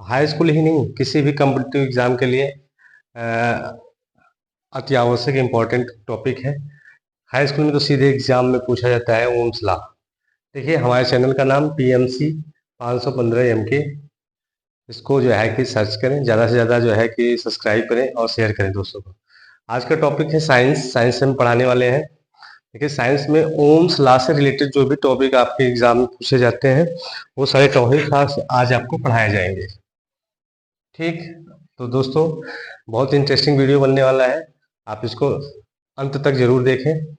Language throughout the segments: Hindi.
हाई स्कूल ही नहीं, किसी भी कॉम्पिटिटिव एग्जाम के लिए अ, अति आवश्यक इम्पोर्टेंट टॉपिक है। हाई स्कूल में तो सीधे एग्जाम में पूछा जाता है ओम्स लॉ। देखिए, हमारे चैनल का नाम पीएमसी 515 एमके, इसको जो है कि सर्च करें, ज़्यादा से ज़्यादा जो है कि सब्सक्राइब करें और शेयर करें दोस्तों को। आज का टॉपिक है साइंस। साइंस से हम पढ़ाने वाले हैं। देखिए, साइंस में ओम्स लॉ से रिलेटेड जो भी टॉपिक आपके एग्जाम में पूछे जाते हैं, वो सारे टॉपिक आज आपको पढ़ाए जाएंगे। ठीक, तो दोस्तों, बहुत इंटरेस्टिंग वीडियो बनने वाला है, आप इसको अंत तक जरूर देखें।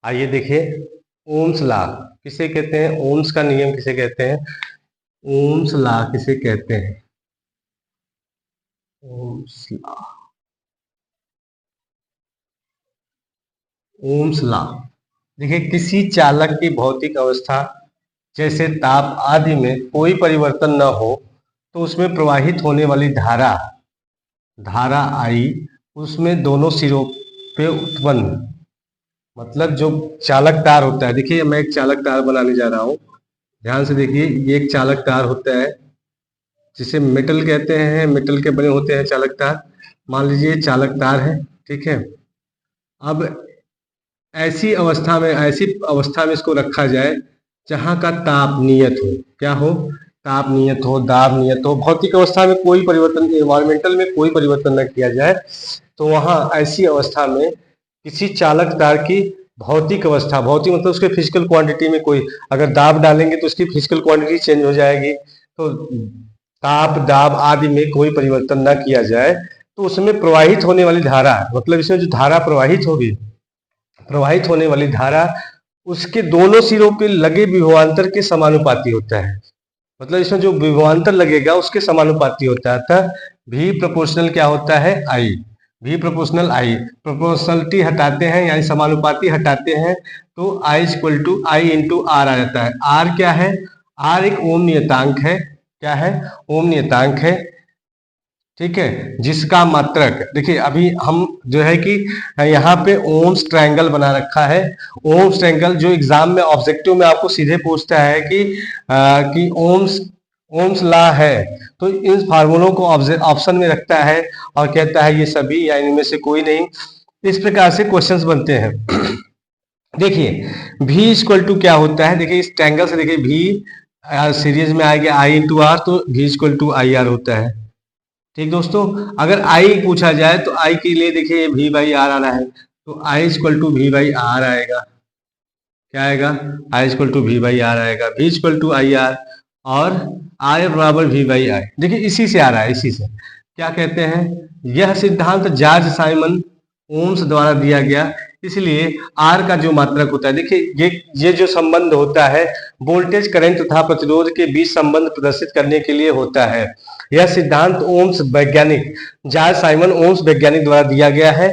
आइए देखिए, ओम्स लॉ किसे कहते हैं, ओम्स का नियम किसे कहते हैं, ओम्स लॉ किसे कहते हैं। ओम्स लॉ, ओम्स लॉ देखिए, किसी चालक की भौतिक अवस्था जैसे ताप आदि में कोई परिवर्तन न हो तो उसमें प्रवाहित होने वाली धारा धारा आई उसमें दोनों सिरों पे उत्पन्न, मतलब जो चालक तार होता है। देखिए, मैं एक चालक तार बनाने जा रहा हूँ, ध्यान से देखिए। ये एक चालक तार होता है जिसे मेटल कहते हैं, मेटल के बने होते हैं चालक तार। मान लीजिए चालक तार है, ठीक है। अब ऐसी अवस्था में इसको रखा जाए जहां का ताप नियत हो। क्या हो? ताप नियत हो, दाब नियत हो। भौतिक अवस्था में कोई परिवर्तन, एनवायरमेंटल में कोई परिवर्तन न किया जाए, तो वहां ऐसी अवस्था में किसी चालक तार की भौतिक अवस्था, भौतिक मतलब उसके फिजिकल क्वांटिटी में कोई, अगर दाब डालेंगे तो उसकी फिजिकल क्वांटिटी चेंज हो जाएगी। तो ताप, दाब आदि में कोई परिवर्तन न किया जाए तो उसमें प्रवाहित होने वाली धारा, मतलब इसमें जो धारा प्रवाहित होगी, प्रवाहित होने वाली धारा उसके दोनों सिरों पे लगे विभवांतर के समानुपाती होता है। मतलब इसमें जो विभवांतर लगेगा उसके समानुपाती होता है। अतः भी प्रोपोर्शनल क्या होता है? आई। भी प्रोपोर्शनल आई। प्रोपोर्शनलिटी हटाते हैं यानी समानुपाती हटाते हैं तो I equal to I into R आ जाता है। आर क्या है? आर एक ओम नियतांक है। क्या है? ओम नियतांक है, ठीक है। जिसका मात्रक, देखिए अभी हम जो है कि यहाँ पे ओम्स ट्रायंगल बना रखा है। ओम्स ट्रायंगल जो एग्जाम में ऑब्जेक्टिव में आपको सीधे पूछता है कि ओम्स ओम्स लॉ है, तो इन फार्मूलों को ऑप्शन में रखता है और कहता है ये सभी या इनमें से कोई नहीं। इस प्रकार से क्वेश्चंस बनते हैं। देखिए, v इक्वल टू क्या होता है? देखिए, इस ट्रायंगल से देखिए v सीरीज में आएगा आई इंटू आर, तो v equal to I R होता है। ठीक दोस्तों, अगर आई पूछा जाए तो आई के लिए देखिए v बाई आर आ रहा है, तो I equal to V by R आएगा। क्या आएगा? I equal to V by R आएगा। v equal to I R और आर बराबर वी बाई आई। देखिए, इसी से आ रहा है, इसी से। क्या कहते हैं? यह सिद्धांत जॉर्ज साइमन ओम्स द्वारा दिया गया, इसलिए आर का जो मात्रक होता है, देखिए ये जो संबंध होता है वोल्टेज, करंट तथा प्रतिरोध के बीच संबंध प्रदर्शित करने के लिए होता है। यह सिद्धांत ओम्स वैज्ञानिक जॉर्ज साइमन ओम्स वैज्ञानिक द्वारा दिया गया है।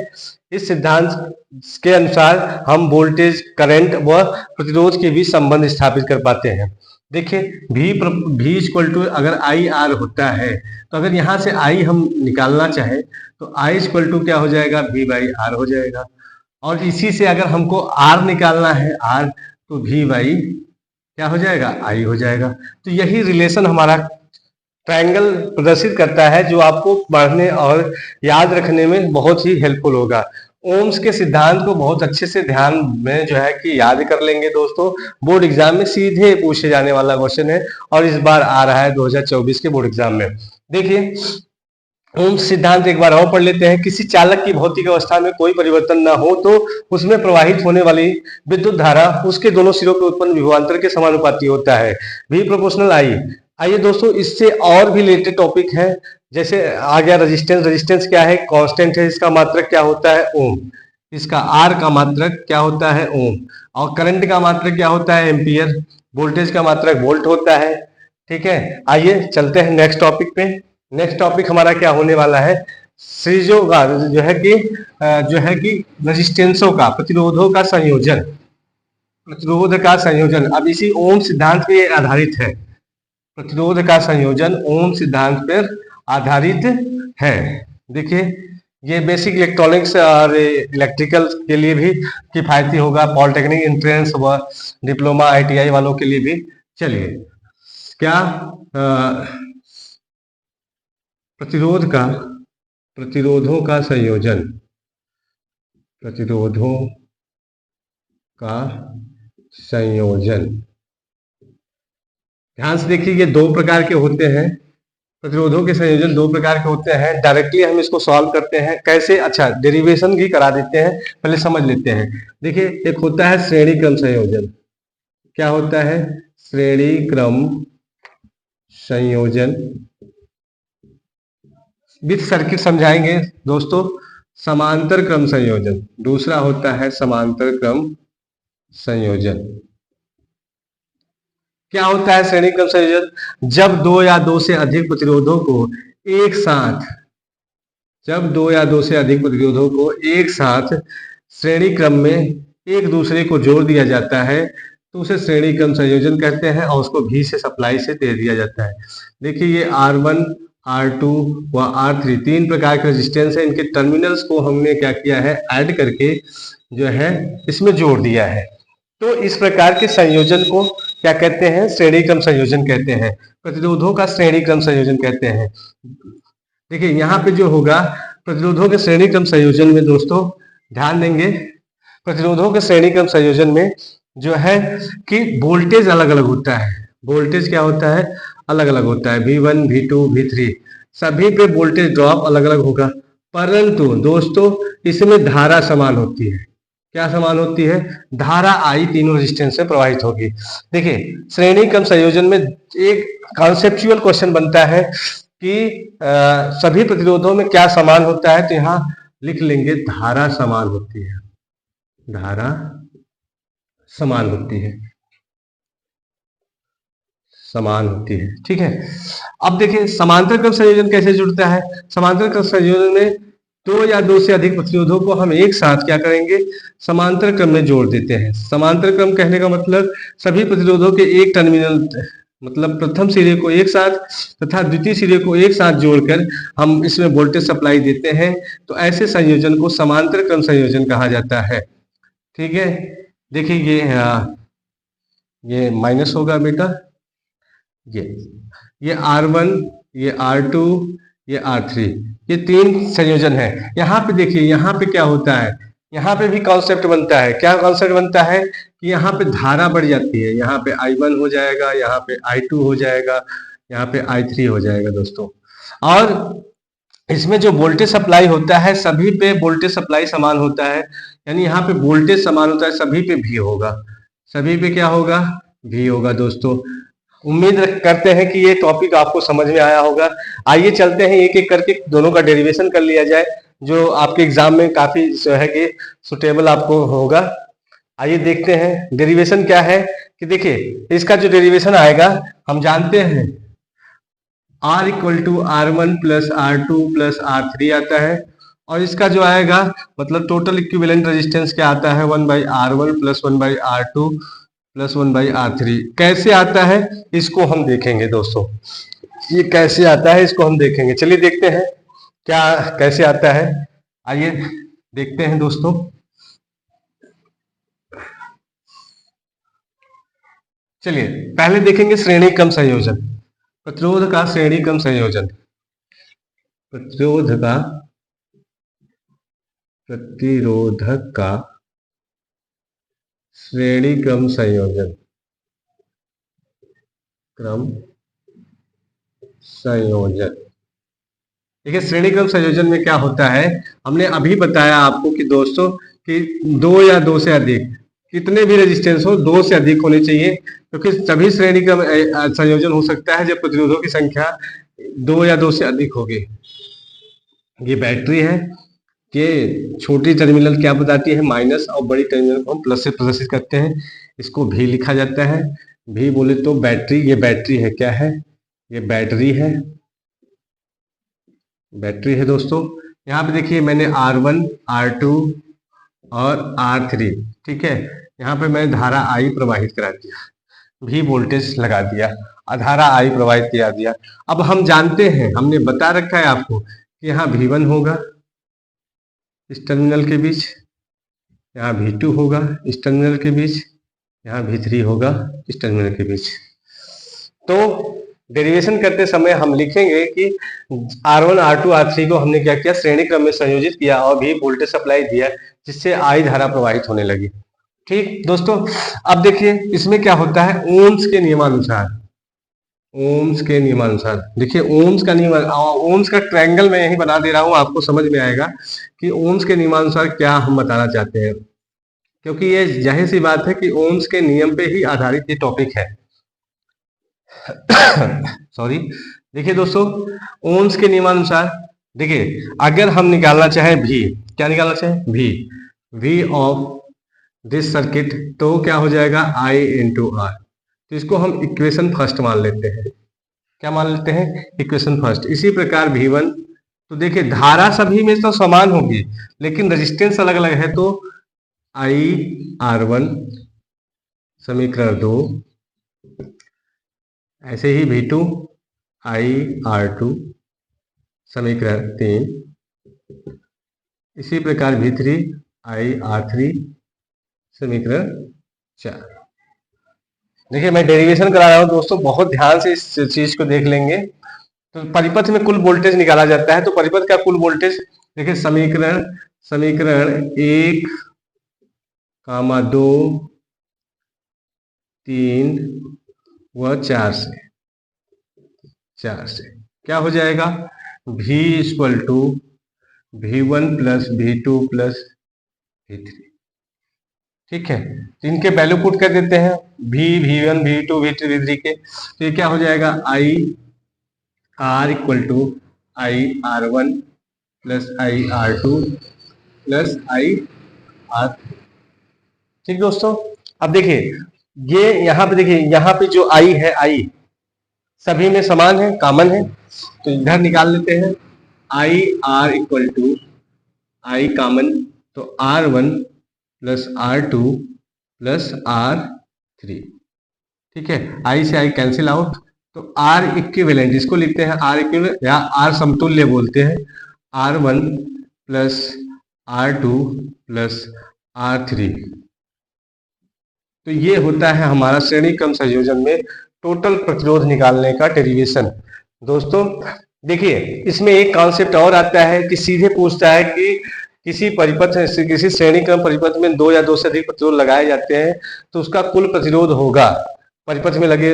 इस सिद्धांत के अनुसार हम वोल्टेज, करंट व प्रतिरोध के बीच संबंध स्थापित कर पाते हैं। देखिए, भी इक्वल टू अगर आई आर होता है, तो अगर यहाँ से आई हम निकालना चाहे तो आई इक्वल टू क्या हो जाएगा? वी बाई आर हो जाएगा। और इसी से अगर हमको आर निकालना है, आर, तो वी बाई क्या हो जाएगा? आई हो जाएगा। तो यही रिलेशन हमारा ट्रायंगल प्रदर्शित करता है, जो आपको पढ़ने और याद रखने में बहुत ही हेल्पफुल होगा। ओम्स के सिद्धांत को बहुत अच्छे से ध्यान में जो है कि याद कर लेंगे दोस्तों। बोर्ड एग्जाम में सीधे पूछे जाने वाला क्वेश्चन है और इस बार आ रहा है 2024 के बोर्ड एग्जाम में। देखिए, ओम्स सिद्धांत एक बार और पढ़ लेते हैं। किसी चालक की भौतिक अवस्था में कोई परिवर्तन न हो तो उसमें प्रवाहित होने वाली विद्युत धारा उसके दोनों सिरों पर उत्पन्न विभवांतर के समानुपाती होता है। v प्रोपोर्शनल आई। आइए दोस्तों, इससे और भी रिलेटेड टॉपिक है। जैसे आ गया रेजिस्टेंस। रेजिस्टेंस क्या है? कांस्टेंट है, इसका मात्रक क्या होता है? ओम। इसका आर का मात्रक क्या होता है? ओम। और करंट का मात्रक क्या होता है? एम्पियर। वोल्टेज का मात्रक वोल्ट होता है। ठीक है, आइए चलते हैं नेक्स्ट टॉपिक पे। नेक्स्ट टॉपिक हमारा क्या होने वाला है? सीरीजों का जो है कि रेजिस्टेंसों का, प्रतिरोधों का संयोजन, प्रतिरोध का संयोजन। अब इसी ओम सिद्धांत पे आधारित है। प्रतिरोध का संयोजन ओम सिद्धांत पर आधारित है। देखिए, ये बेसिक इलेक्ट्रॉनिक्स और इलेक्ट्रिकल के लिए भी किफायती होगा, पॉलिटेक्निक एंट्रेंस व डिप्लोमा आईटीआई वालों के लिए भी। चलिए, क्या प्रतिरोधों का संयोजन, प्रतिरोधों का संयोजन। ध्यान से देखिए, ये दो प्रकार के होते हैं। प्रतिरोधों के संयोजन दो प्रकार के होते हैं। डायरेक्टली हम इसको सॉल्व करते हैं कैसे, अच्छा डेरिवेशन भी करा देते हैं, पहले समझ लेते हैं। देखिए, एक होता है श्रेणी क्रम संयोजन। क्या होता है? श्रेणी क्रम संयोजन। विथ सर्किट समझाएंगे दोस्तों। समांतर क्रम संयोजन दूसरा होता है, समांतर क्रम संयोजन। क्या होता है श्रेणी क्रम संयोजन? जब दो या दो से अधिक प्रतिरोधों को एक साथ, जब दो या दो से अधिक प्रतिरोधों को एक साथ श्रेणी क्रम में एक दूसरे को जोड़ दिया जाता है तो उसे श्रेणी क्रम संयोजन कहते हैं और उसको भी से सप्लाई से दे दिया जाता है। देखिए, ये R1, R2 व R3 तीन प्रकार के रेजिस्टेंस है। इनके टर्मिनल्स को हमने क्या किया है, ऐड करके जो है इसमें जोड़ दिया है। तो इस प्रकार के संयोजन को क्या कहते हैं? श्रेणी क्रम संयोजन कहते हैं। प्रतिरोधों का श्रेणी क्रम संयोजन कहते हैं। देखिए, यहाँ पे जो होगा प्रतिरोधों के श्रेणी क्रम संयोजन में दोस्तों ध्यान देंगे, प्रतिरोधों के श्रेणी क्रम संयोजन में जो है कि वोल्टेज अलग अलग होता है। वोल्टेज क्या होता है? अलग अलग होता है। V1, V2, V3 सभी पे वोल्टेज ड्रॉप अलग अलग होगा, परंतु दोस्तों इसमें धारा समान होती है। क्या समान होती है? धारा I तीनों रेजिस्टेंस से प्रवाहित होगी। देखिए, श्रेणी क्रम संयोजन में एक कॉन्सेप्चुअल क्वेश्चन बनता है कि सभी प्रतिरोधों में क्या समान होता है, तो यहाँ लिख लेंगे धारा समान होती है। धारा समान होती है, समान होती है। ठीक है। अब देखिए, समांतर क्रम संयोजन कैसे जुड़ता है। समांतर क्रम संयोजन में दो या दो से अधिक प्रतिरोधों को हम एक साथ क्या करेंगे, समांतर क्रम में जोड़ देते हैं। समांतर क्रम कहने का मतलब सभी प्रतिरोधों के एक टर्मिनल, मतलब प्रथम सिरे को एक साथ तथा द्वितीय सिरे को एक साथ जोड़कर हम इसमें वोल्टेज सप्लाई देते हैं, तो ऐसे संयोजन को समांतर क्रम संयोजन कहा जाता है। ठीक है। देखिए, ये माइनस होगा बेटा, ये R1, ये R2, ये R3, ये तीन संयोजन है। यहाँ पे देखिए, यहाँ पे क्या होता है, यहाँ पे भी कॉन्सेप्ट बनता है। क्या कॉन्सेप्ट बनता है कि यहाँ पे धारा बढ़ जाती है। यहाँ पे I1 हो जाएगा, यहाँ पे I2 हो जाएगा, यहाँ पे I3 हो जाएगा दोस्तों। और इसमें जो वोल्टेज सप्लाई होता है सभी पे वोल्टेज सप्लाई समान होता है, यानी यहाँ पे वोल्टेज समान होता है, सभी पे भी होगा। सभी पे क्या होगा? भी होगा दोस्तों। उम्मीद करते हैं कि ये टॉपिक आपको समझ में आया होगा। आइए चलते हैं एक एक करके दोनों का डेरिवेशन कर लिया जाए, जो आपके एग्जाम में काफी जो है कि सुटेबल आपको होगा। आइए देखते हैं डेरिवेशन क्या है। कि देखिए, इसका जो डेरिवेशन आएगा हम जानते हैं R equal to R1 plus R2 plus R3 आता है, और इसका जो आएगा मतलब टोटल इक्विवेलेंट रेजिस्टेंस क्या आता है, 1/R1 plus 1/R2 plus 1/R3। कैसे आता है इसको हम देखेंगे दोस्तों। ये कैसे आता है इसको हम देखेंगे। चलिए देखते हैं क्या कैसे आता है। आइए देखते हैं दोस्तों। चलिए पहले देखेंगे श्रेणी क्रम संयोजन। प्रतिरोध का श्रेणी क्रम संयोजन। प्रतिरोधक का श्रेणी क्रम संयोजन। देखिए, श्रेणी क्रम संयोजन में क्या होता है, हमने अभी बताया आपको कि दोस्तों कि दो या दो से अधिक, कितने भी रेजिस्टेंस हो, दो से अधिक होने चाहिए, क्योंकि तभी श्रेणी क्रम संयोजन हो सकता है जब प्रतिरोधों की संख्या दो या दो से अधिक होगी। ये बैटरी है, ये छोटी टर्मिनल क्या बताती है, माइनस, और बड़ी टर्मिनल को हम प्लस से प्रदर्शित करते हैं। इसको भी लिखा जाता है। भी बोले तो बैटरी, ये बैटरी है। क्या है? ये बैटरी है, बैटरी है दोस्तों। यहाँ पे देखिए मैंने R1, R2 और R3, ठीक है, यहाँ पे मैं धारा I प्रवाहित करा दिया, भी वोल्टेज लगा दिया, धारा I प्रवाहित किया दिया। अब हम जानते हैं, हमने बता रखा है आपको कि यहाँ V1 होगा इस टर्मिनल के बीच, यहाँ V2 होगा इस टर्मिनल के बीच, यहाँ V3 होगा इस टर्मिनल के बीच। तो डेरिवेशन करते समय हम लिखेंगे कि R1 R2 R3 को हमने क्या किया, श्रेणी क्रम में संयोजित किया और भी वोल्टेज सप्लाई दिया जिससे I धारा प्रवाहित होने लगी। ठीक दोस्तों, अब देखिए इसमें क्या होता है, ओम्स के नियमानुसार, ओम्स के नियमानुसार देखिए, ओम्स का नियम, ओम्स का ट्रायंगल मैं यही बना दे रहा हूं, आपको समझ में आएगा कि ओम्स के नियमानुसार क्या हम बताना चाहते हैं, क्योंकि ये जाहिर सी बात है कि ओम्स के नियम पे ही आधारित ये टॉपिक है। सॉरी, देखिए दोस्तों, ओम्स के नियमानुसार देखिए, अगर हम निकालना चाहें भी, क्या निकालना चाहें, भी ऑफ दिस सर्किट, तो क्या हो जाएगा, I इंटू आर। तो इसको हम इक्वेशन फर्स्ट मान लेते हैं। क्या मान लेते हैं, इक्वेशन फर्स्ट। इसी प्रकार V1, तो देखिए धारा सभी में तो समान होगी लेकिन रेजिस्टेंस अलग अलग है, तो IR1 समीकरण 2, ऐसे ही V2 IR2 समीकरण 3, इसी प्रकार V3 IR3 समीकरण 4। देखिए मैं डेरिवेशन करा रहा हूं दोस्तों, बहुत ध्यान से इस चीज को देख लेंगे। तो परिपथ में कुल वोल्टेज निकाला जाता है, तो परिपथ का कुल वोल्टेज देखिए, समीकरण 1, 2, 3 व 4 से क्या हो जाएगा, V equal to V1 plus V2 plus V3। ठीक है, तो इनके वैल्यू पुट कर देते हैं, V1 V2 V3 V3 के, तो ये क्या हो जाएगा, IR equal to IR1 plus IR2 plus IR। ठीक दोस्तों, अब देखिए ये यहाँ पे, देखिए यहाँ पे जो I है, I सभी में समान है, कॉमन है, तो इधर निकाल लेते हैं, IR equal to I common, तो R1 plus R2 plus R3। ठीक है, I से I कैंसिल आउट, तो R इक्विवेलेंट, इसको लिखते हैं R इक्विवेलेंट या R समतुल्य बोलते हैं, R1 plus R2 plus R3। तो ये होता है हमारा श्रेणी क्रम संयोजन में टोटल प्रतिरोध निकालने का डेरिवेशन। दोस्तों देखिए, इसमें एक कॉन्सेप्ट और आता है कि सीधे पूछता है कि किसी परिपथ, किसी श्रेणी क्रम परिपथ में 2 या 2 से अधिक प्रतिरोध लगाए जाते हैं तो उसका कुल प्रतिरोध होगा, परिपथ में लगे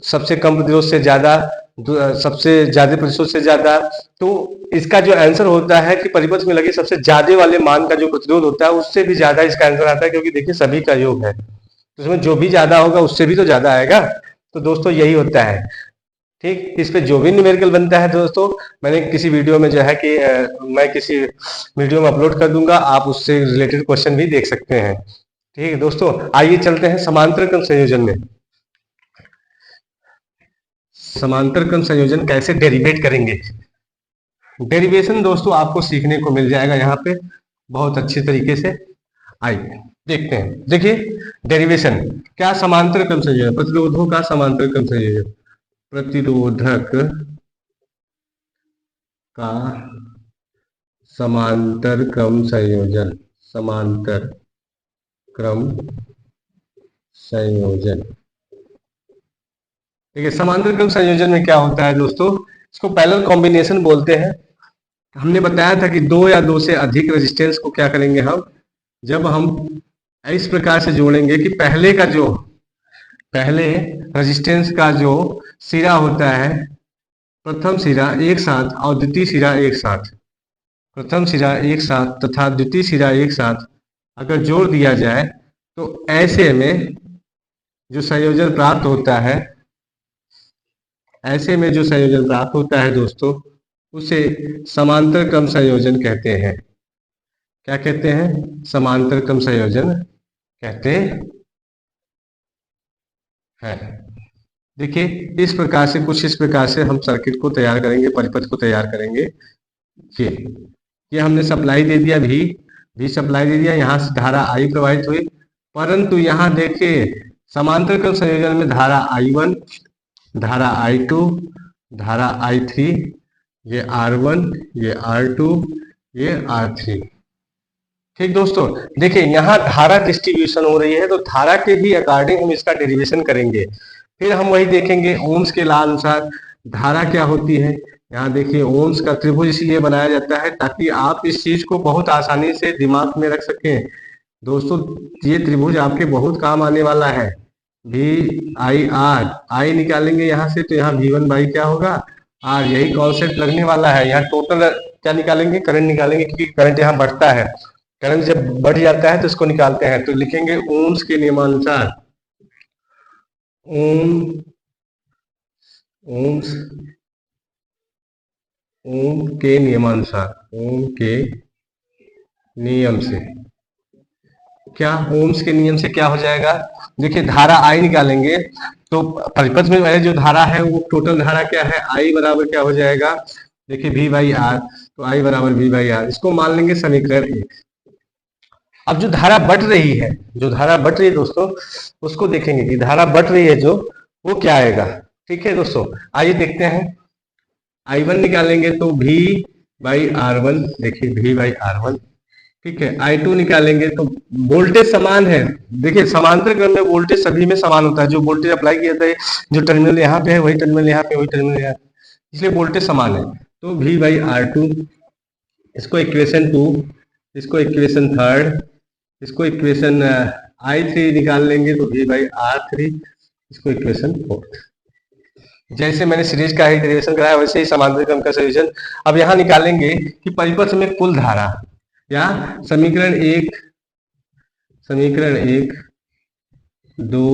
सबसे कम प्रतिरोध से ज्यादा, सबसे ज्यादा प्रतिरोध से ज्यादा। तो इसका जो आंसर होता है कि परिपथ में लगे सबसे ज्यादा वाले मान का जो प्रतिरोध होता है उससे भी ज्यादा इसका आंसर आता है, क्योंकि देखिए सभी का योग है, तो उसमें जो भी ज्यादा होगा उससे भी तो ज्यादा आएगा। तो दोस्तों यही होता है। ठीक, इस पे जो भी न्यूमेरिकल बनता है दोस्तों, मैंने किसी वीडियो में जो है कि मैं किसी वीडियो में अपलोड कर दूंगा, आप उससे रिलेटेड क्वेश्चन भी देख सकते हैं। ठीक है दोस्तों, आइए चलते हैं समांतर क्रम संयोजन में। समांतर क्रम संयोजन कैसे डेरिवेट करेंगे, डेरिवेशन दोस्तों आपको सीखने को मिल जाएगा यहाँ पे बहुत अच्छे तरीके से। आइए देखते हैं। देखिए डेरिवेशन क्या, समांतर क्रम संयोजन, प्रतिरोधों का समांतर क्रम संयोजन, प्रतिरोधक का समांतर क्रम संयोजन, समांतर क्रम संयोजन। ठीक है, समांतर क्रम संयोजन में क्या होता है दोस्तों, इसको पैरेलल कॉम्बिनेशन बोलते हैं। हमने बताया था कि 2 या 2 से अधिक रेजिस्टेंस को क्या करेंगे हम, जब हम इस प्रकार से जोड़ेंगे कि पहले रेजिस्टेंस का जो सिरा होता है, प्रथम सिरा एक साथ और द्वितीय सिरा एक साथ, प्रथम सिरा एक साथ तथा द्वितीय सिरा एक साथ अगर जोड़ दिया जाए तो ऐसे में जो संयोजन प्राप्त होता है, ऐसे में जो संयोजन प्राप्त होता है दोस्तों, उसे समांतर क्रम संयोजन कहते हैं। क्या कहते हैं, समांतर क्रम संयोजन कहते हैं। देखिए इस प्रकार से, कुछ इस प्रकार से हम सर्किट को तैयार करेंगे, परिपथ को तैयार करेंगे। ये हमने सप्लाई दे दिया, भी सप्लाई दे दिया, यहाँ से धारा I प्रवाहित हुई, परंतु यहाँ देखिए समांतर क्रम संयोजन में धारा I1, धारा I2, धारा I3, ये R1, ये R2, ये R3। ठीक दोस्तों, देखिए यहाँ धारा डिस्ट्रीब्यूशन हो रही है, तो धारा के भी अकॉर्डिंग हम इसका डेरिवेशन करेंगे। फिर हम वही देखेंगे ओम्स के लॉ अनुसार धारा क्या होती है। यहाँ देखिए ओम्स का त्रिभुज इसलिए बनाया जाता है ताकि आप इस चीज को बहुत आसानी से दिमाग में रख सकें। दोस्तों ये त्रिभुज आपके बहुत काम आने वाला है। वी आई आर, आई निकालेंगे यहाँ से तो यहाँ V1 बाई क्या होगा आर, यही कॉन्सेप्ट लगने वाला है। यहाँ टोटल क्या निकालेंगे, करंट निकालेंगे, क्योंकि करंट यहाँ बढ़ता है। करंट जब बढ़ जाता है तो इसको निकालते हैं, तो लिखेंगे ओम्स के नियमानुसार, ओम्स ओम के नियमानुसार, ओम के नियम से क्या, ओम्स के नियम से क्या हो जाएगा। देखिए धारा आई निकालेंगे तो परिपथ में जो धारा है वो टोटल धारा क्या है, आई बराबर क्या हो जाएगा, देखिए V बाई आर, तो आई बराबर V बाई आर, इसको मान लेंगे समीकरण 1। अब जो धारा बढ़ रही है, जो धारा बढ़ रही है दोस्तों, उसको देखेंगे कि धारा बढ़ रही है जो, वो क्या आएगा। ठीक है दोस्तों, आइए देखते हैं। I1 निकालेंगे तो V बाई R1, देखिए V बाई R1। ठीक है, I2 निकालेंगे तो वोल्टेज समान है। देखिए समांतर क्रम में वोल्टेज सभी में समान होता है, जो वोल्टेज अप्लाई किया था जो टर्मिनल यहाँ पे है वही टर्मिनल यहाँ पे, वही टर्मिनल यहाँ, इसलिए वोल्टेज समान है। तो V बाई R2, इसको इक्वेशन 2, इसको इक्वेशन 3, इसको इक्वेशन I3 निकाल लेंगे तो V बाई R3, इसको इक्वेशन 4। जैसे मैंने सीरीज का ही डेरिवेशन कराया वैसे ही समांतर क्रम का सॉल्यूशन। अब यहाँ निकालेंगे कि परिपथ में कुल धारा, या समीकरण 1, 2,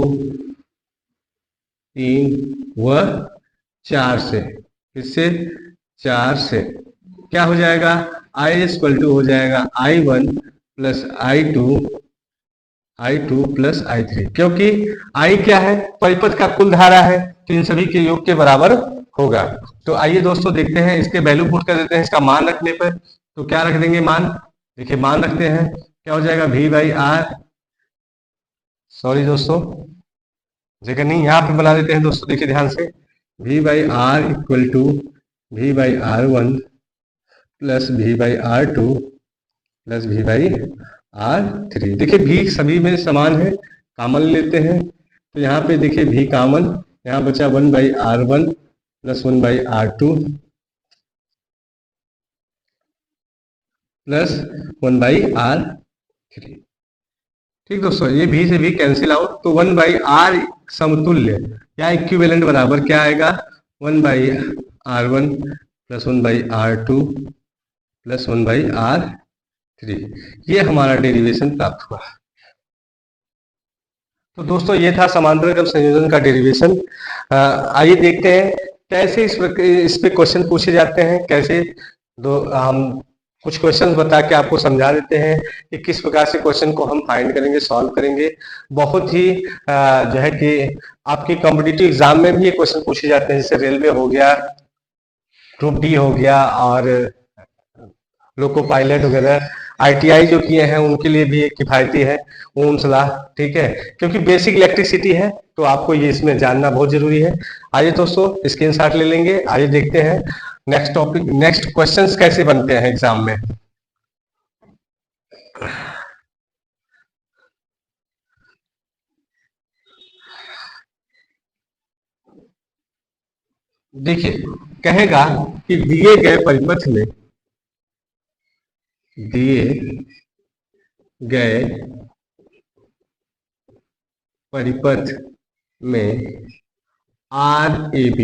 3 व 4 से, इससे 4 से क्या हो जाएगा, I इक्वल टू हो जाएगा I1 plus I2 plus I3, क्योंकि I क्या है, परिपथ का कुल धारा है, तो इन सभी के योग के बराबर होगा। तो आइए दोस्तों देखते हैं, इसके वैल्यू पुट कर देते हैं इसका मान रखने पर। तो क्या रख देंगे मान, देखिए मान रखते हैं, क्या हो जाएगा V बाई आर, सॉरी दोस्तों जगह नहीं, यहाँ पे बना देते हैं दोस्तों, देखिए ध्यान से, V by R equal to V by R1 plus V by R2 plus V by R3। देखिए V सभी में समान है, कॉमन लेते हैं, तो यहाँ पे देखिए V कॉमन, यहाँ बचा 1 by R1 plus 1 by R2 plus 1 by R3। ठीक दोस्तों, ये V से V कैंसिल आउट, तो 1 बाई R समतुल्य या इक्विवेलेंट बराबर क्या आएगा, 1 by R1 plus 1 by R2 plus 1 by R3। ये हमारा डेरिवेशन प्राप्त हुआ। तो दोस्तों ये था समांतर क्रम संयोजन का डेरिवेशन। आइए देखते हैं कैसे इस पे क्वेश्चन पूछे जाते हैं, कैसे हम कुछ क्वेश्चंस बता के आपको समझा देते हैं कि किस प्रकार से क्वेश्चन को हम फाइंड करेंगे, सॉल्व करेंगे। बहुत ही जो है कि आपके कॉम्पिटिटिव एग्जाम में भी ये क्वेश्चन पूछे जाते हैं, जैसे रेलवे हो गया, ग्रुप डी हो गया, और लोको पायलट वगैरह, ITI जो किए हैं उनके लिए भी एक किफायती है ओम्स लॉ। ठीक है, क्योंकि बेसिक इलेक्ट्रिसिटी है तो आपको ये इसमें जानना बहुत जरूरी है। आइए दोस्तों स्क्रीनशॉट ले लेंगे, आइए देखते हैं नेक्स्ट टॉपिक, नेक्स्ट क्वेश्चंस कैसे बनते हैं एग्जाम में। देखिए कहेगा कि दिए गए परिपथ में, दिए गए परिपथ में RAB,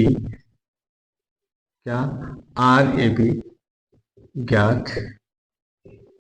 क्या RAB ज्ञात